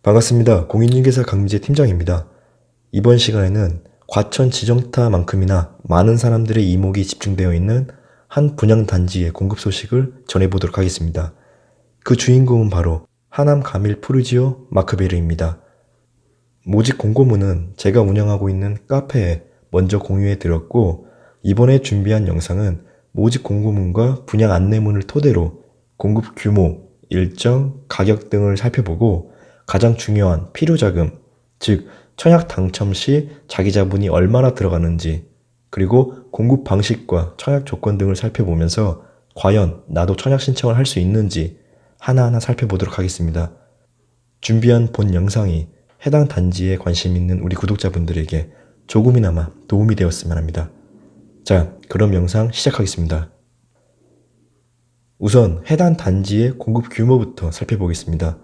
반갑습니다. 공인중개사 강민재 팀장입니다. 이번 시간에는 과천 지정타만큼이나 많은 사람들의 이목이 집중되어 있는 한 분양단지의 공급 소식을 전해보도록 하겠습니다. 그 주인공은 바로 하남 가밀 푸르지오 마크베르입니다. 모집 공고문은 제가 운영하고 있는 카페에 먼저 공유해 드렸고, 이번에 준비한 영상은 모집 공고문과 분양 안내문을 토대로 공급 규모, 일정, 가격 등을 살펴보고 가장 중요한 필요자금, 즉 청약 당첨 시 자기 자본이 얼마나 들어가는지, 그리고 공급 방식과 청약 조건 등을 살펴보면서 과연 나도 청약 신청을 할 수 있는지 하나하나 살펴보도록 하겠습니다. 준비한 본 영상이 해당 단지에 관심 있는 우리 구독자분들에게 조금이나마 도움이 되었으면 합니다. 자, 그럼 영상 시작하겠습니다. 우선 해당 단지의 공급 규모부터 살펴보겠습니다.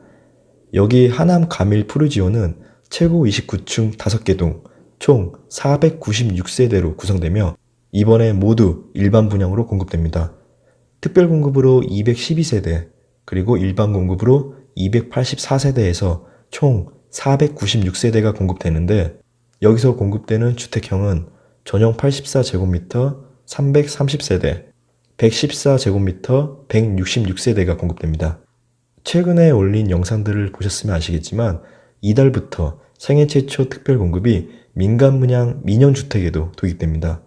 여기 하남 가밀 푸르지오는 최고 29층 5개 동, 총 496세대로 구성되며 이번에 모두 일반 분양으로 공급됩니다. 특별 공급으로 212세대, 그리고 일반 공급으로 284세대에서 총 496세대가 공급되는데, 여기서 공급되는 주택형은 전용 84제곱미터 330세대, 114제곱미터 166세대가 공급됩니다. 최근에 올린 영상들을 보셨으면 아시겠지만 이달부터 생애 최초 특별 공급이 민간 분양 민영주택에도 도입됩니다.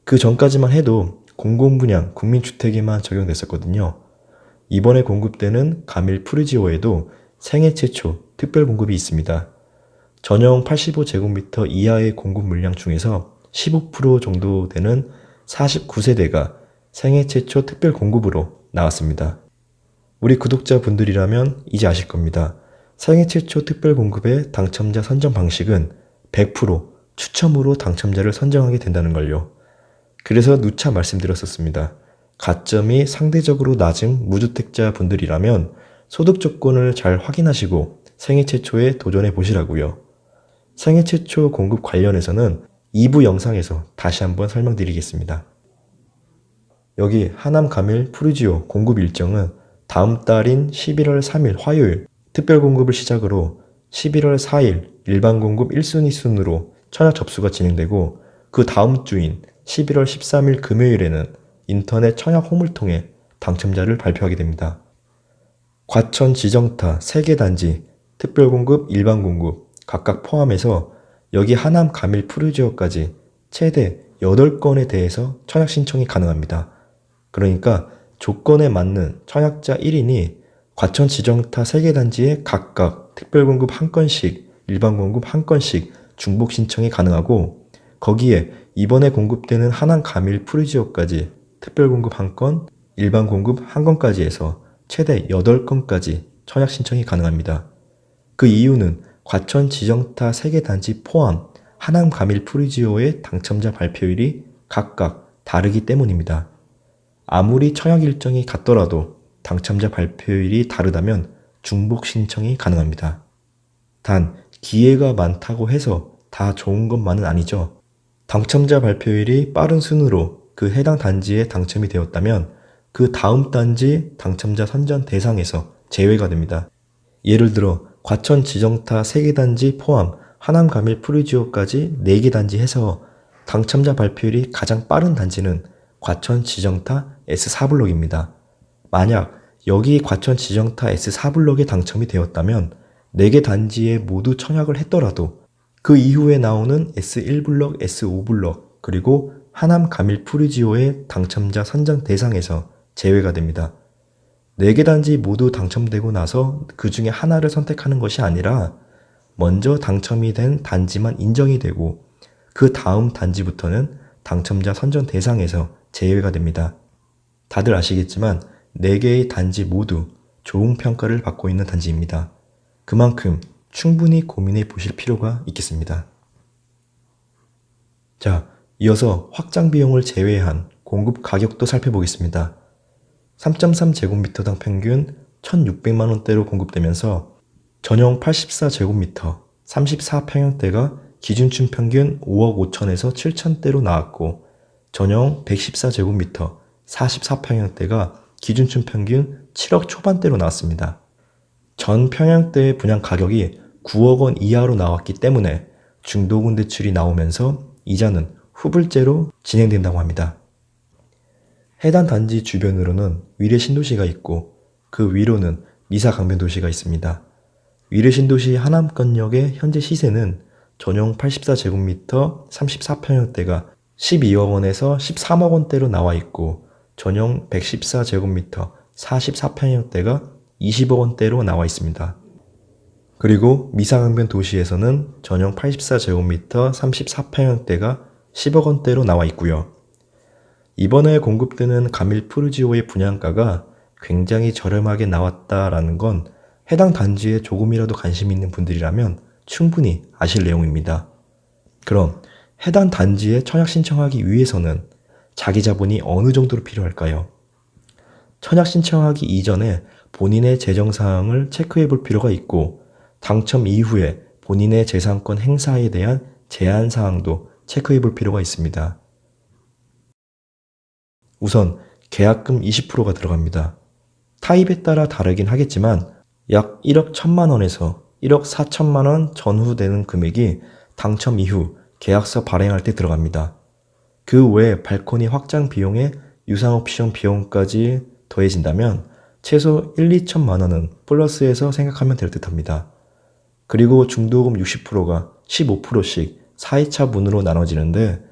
그 전까지만 해도 공공분양 국민주택에만 적용됐었거든요. 이번에 공급되는 가밀 푸르지오에도 생애 최초 특별 공급이 있습니다. 전용 85제곱미터 이하의 공급 물량 중에서 15% 정도 되는 49세대가 생애 최초 특별 공급으로 나왔습니다. 우리 구독자분들이라면 이제 아실 겁니다. 생애 최초 특별 공급의 당첨자 선정 방식은 100% 추첨으로 당첨자를 선정하게 된다는 걸요. 그래서 누차 말씀드렸었습니다. 가점이 상대적으로 낮은 무주택자 분들이라면 소득 조건을 잘 확인하시고 생애 최초에 도전해 보시라고요. 생애 최초 공급 관련해서는 2부 영상에서 다시 한번 설명드리겠습니다. 여기 하남 가밀 푸르지오 공급 일정은 다음 달인 11월 3일 화요일 특별 공급을 시작으로 11월 4일 일반 공급 1순위 순으로 청약 접수가 진행되고, 그 다음 주인 11월 13일 금요일에는 인터넷 청약 홈을 통해 당첨자를 발표하게 됩니다. 과천 지정타 3개 단지 특별 공급, 일반 공급 각각 포함해서 여기 하남 가밀 푸르지오까지 최대 8건에 대해서 청약 신청이 가능합니다. 그러니까 조건에 맞는 청약자 1인이 과천 지정타 3개 단지에 각각 특별공급 1건씩, 일반 공급 1건씩 중복 신청이 가능하고, 거기에 이번에 공급되는 하남 가밀 푸르지오까지 특별공급 1건, 일반 공급 1건까지 해서 최대 8건까지 청약 신청이 가능합니다. 그 이유는 과천 지정타 3개 단지 포함 하남 가밀 푸르지오의 당첨자 발표일이 각각 다르기 때문입니다. 아무리 청약 일정이 같더라도 당첨자 발표일이 다르다면 중복 신청이 가능합니다. 단, 기회가 많다고 해서 다 좋은 것만은 아니죠. 당첨자 발표일이 빠른 순으로 그 해당 단지에 당첨이 되었다면 그 다음 단지 당첨자 선정 대상에서 제외가 됩니다. 예를 들어 과천 지정타 3개 단지 포함 하남 가밀 푸르지오까지 4개 단지 해서 당첨자 발표일이 가장 빠른 단지는 과천 지정타 S4블럭입니다. 만약 여기 과천 지정타 S4블럭에 당첨이 되었다면 4개 단지에 모두 청약을 했더라도 그 이후에 나오는 S1블럭, S5블럭, 그리고 하남 가밀 푸르지오의 당첨자 선정 대상에서 제외가 됩니다. 4개 단지 모두 당첨되고 나서 그 중에 하나를 선택하는 것이 아니라 먼저 당첨이 된 단지만 인정이 되고 그 다음 단지부터는 당첨자 선정 대상에서 제외가 됩니다. 다들 아시겠지만 4개의 단지 모두 좋은 평가를 받고 있는 단지입니다. 그만큼 충분히 고민해 보실 필요가 있겠습니다. 자, 이어서 확장 비용을 제외한 공급 가격도 살펴보겠습니다. 3.3제곱미터당 평균 1,600만원대로 공급되면서 전용 84제곱미터 34평형대가 기준층 평균 5억 5천에서 7천대로 나왔고, 전용 114제곱미터 44평형대가 기준층 평균 7억 초반대로 나왔습니다. 전 평양대회 분양 가격이 9억 원 이하로 나왔기 때문에 중도금 대출이 나오면서 이자는 후불제로 진행된다고 합니다. 해당 단지 주변으로는 위례 신도시가 있고 그 위로는 미사 강변도시가 있습니다. 위례 신도시 하남권역의 현재 시세는 전용 84제곱미터 34평형대가 12억 원에서 13억 원대로 나와 있고 전용 114제곱미터 44평형대가 20억 원대로 나와 있습니다. 그리고 미사강변 도시에서는 전용 84제곱미터 34평형대가 10억 원대로 나와 있고요. 이번에 공급되는 가밀 푸르지오의 분양가가 굉장히 저렴하게 나왔다라는 건 해당 단지에 조금이라도 관심 있는 분들이라면 충분히 아실 내용입니다. 그럼 해당 단지에 청약 신청하기 위해서는 자기 자본이 어느 정도로 필요할까요? 청약 신청하기 이전에 본인의 재정 사항을 체크해 볼 필요가 있고 당첨 이후에 본인의 재산권 행사에 대한 제한 사항도 체크해 볼 필요가 있습니다. 우선 계약금 20%가 들어갑니다. 타입에 따라 다르긴 하겠지만 약 1억 1천만 원에서 1억 4천만 원 전후 되는 금액이 당첨 이후 계약서 발행할 때 들어갑니다. 그 외에 발코니 확장 비용에 유상옵션 비용까지 더해진다면 최소 1, 2천만 원은 플러스해서 생각하면 될 듯합니다. 그리고 중도금 60%가 15%씩 4회차 분으로 나눠지는데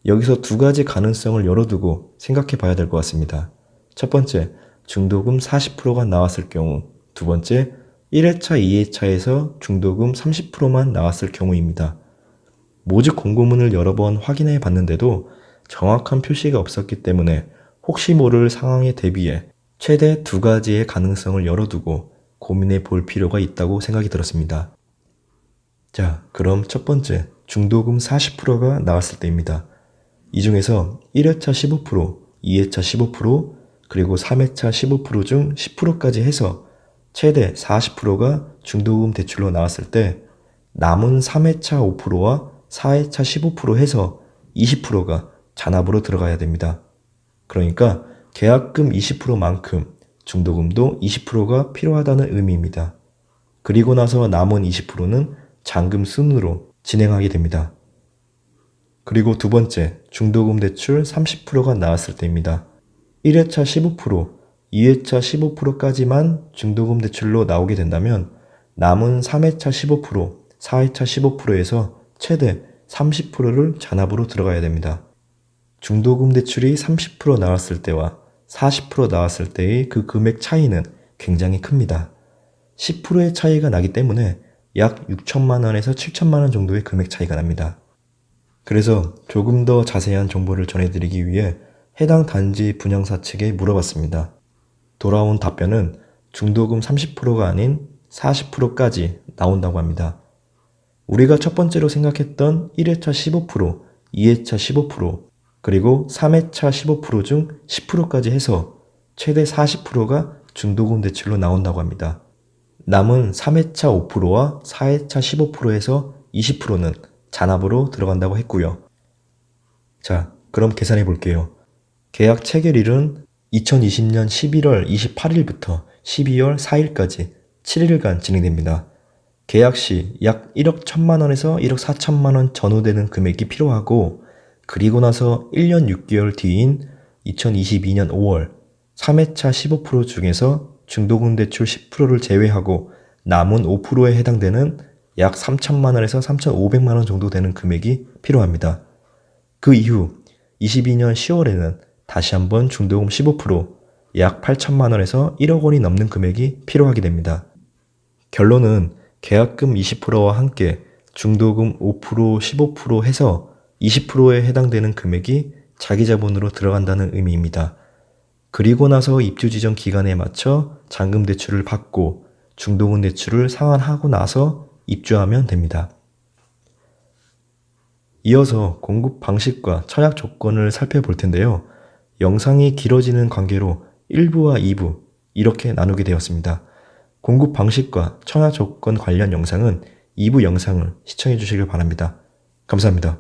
여기서 두 가지 가능성을 열어두고 생각해 봐야 될 것 같습니다. 첫 번째, 중도금 40%가 나왔을 경우, 두 번째, 1회차, 2회차에서 중도금 30%만 나왔을 경우입니다. 모집 공고문을 여러 번 확인해 봤는데도 정확한 표시가 없었기 때문에 혹시 모를 상황에 대비해 최대 두 가지의 가능성을 열어두고 고민해 볼 필요가 있다고 생각이 들었습니다. 자, 그럼 첫 번째, 중도금 40%가 나왔을 때입니다. 이 중에서 1회차 15%, 2회차 15%, 그리고 3회차 15% 중 10%까지 해서 최대 40%가 중도금 대출로 나왔을 때 남은 3회차 5%와 4회차 15% 해서 20%가 잔압으로 들어가야 됩니다. 그러니까 계약금 20%만큼 중도금도 20%가 필요하다는 의미입니다. 그리고 나서 남은 20%는 잔금 순으로 진행하게 됩니다. 그리고 두 번째, 중도금 대출 30%가 나왔을 때입니다. 1회차 15%, 2회차 15%까지만 중도금 대출로 나오게 된다면 남은 3회차 15%, 4회차 15%에서 최대 30%를 잔압으로 들어가야 됩니다. 중도금 대출이 30% 나왔을 때와 40% 나왔을 때의 그 금액 차이는 굉장히 큽니다. 10%의 차이가 나기 때문에 약 6천만 원에서 7천만 원 정도의 금액 차이가 납니다. 그래서 조금 더 자세한 정보를 전해드리기 위해 해당 단지 분양사 측에 물어봤습니다. 돌아온 답변은 중도금 30%가 아닌 40%까지 나온다고 합니다. 우리가 첫 번째로 생각했던 1회차 15%, 2회차 15%, 그리고 3회차 15% 중 10%까지 해서 최대 40%가 중도금 대출로 나온다고 합니다. 남은 3회차 5%와 4회차 15%에서 20%는 잔압으로 들어간다고 했고요. 자, 그럼 계산해 볼게요. 계약 체결일은 2020년 11월 28일부터 12월 4일까지 7일간 진행됩니다. 계약 시 약 1억 1천만 원에서 1억 4천만 원 전후 되는 금액이 필요하고 그리고 나서 1년 6개월 뒤인 2022년 5월 3회차 15% 중에서 중도금 대출 10%를 제외하고 남은 5%에 해당되는 약 3천만 원에서 3,500만 원 정도 되는 금액이 필요합니다. 그 이후 22년 10월에는 다시 한번 중도금 15%, 약 8천만 원에서 1억 원이 넘는 금액이 필요하게 됩니다. 결론은 계약금 20%와 함께 중도금 5%, 15% 해서 20%에 해당되는 금액이 자기 자본으로 들어간다는 의미입니다. 그리고 나서 입주 지정 기간에 맞춰 잔금 대출을 받고 중도금 대출을 상환하고 나서 입주하면 됩니다. 이어서 공급 방식과 청약 조건을 살펴볼 텐데요. 영상이 길어지는 관계로 1부와 2부 이렇게 나누게 되었습니다. 공급 방식과 청약 조건 관련 영상은 2부 영상을 시청해 주시길 바랍니다. 감사합니다.